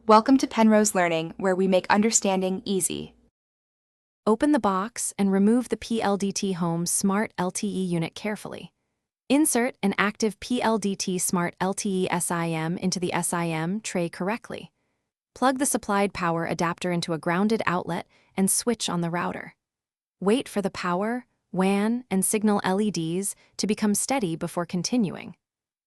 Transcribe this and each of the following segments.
Welcome to Penrose Learning, where we make understanding easy. Open the box and remove the PLDT Home Smart LTE unit carefully. Insert an active PLDT Smart LTE SIM into the SIM tray correctly. Plug the supplied power adapter into a grounded outlet and switch on the router. Wait for the power, WAN, and signal LEDs to become steady before continuing.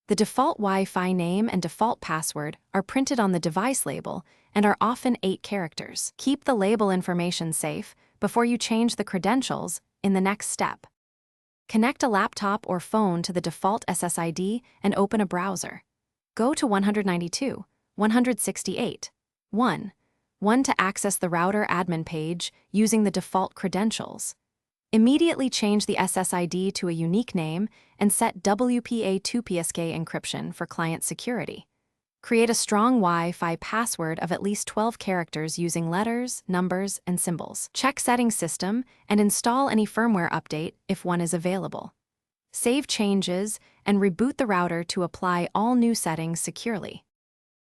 The default Wi-Fi name and default password are printed on the device label and are often 8 characters. Keep the label information safe before you change the credentials in the next step. Connect a laptop or phone to the default SSID and open a browser. Go to 192, 168, 1 to access the router admin page using the default credentials. Immediately change the SSID to a unique name and set WPA2PSK encryption for client security. Create a strong Wi-Fi password of at least 12 characters using letters, numbers, and symbols. Check Settings System and install any firmware update if one is available. Save changes and reboot the router to apply all new settings securely.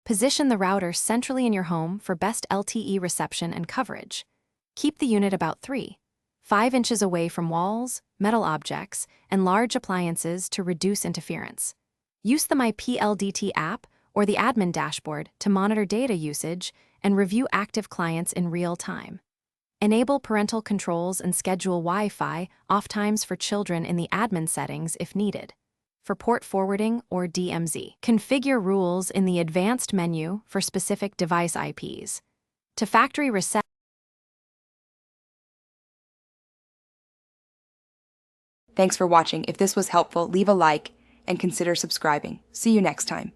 Position the router centrally in your home for best LTE reception and coverage. Keep the unit about 5 inches away from walls, metal objects, and large appliances to reduce interference. Use the My PLDT app or the admin dashboard to monitor data usage and review active clients in real time. Enable parental controls and schedule Wi-Fi off times for children in the admin settings if needed. For port forwarding or DMZ, configure rules in the advanced menu for specific device IPs. To factory reset. Thanks for watching. If this was helpful, leave a like and consider subscribing. See you next time.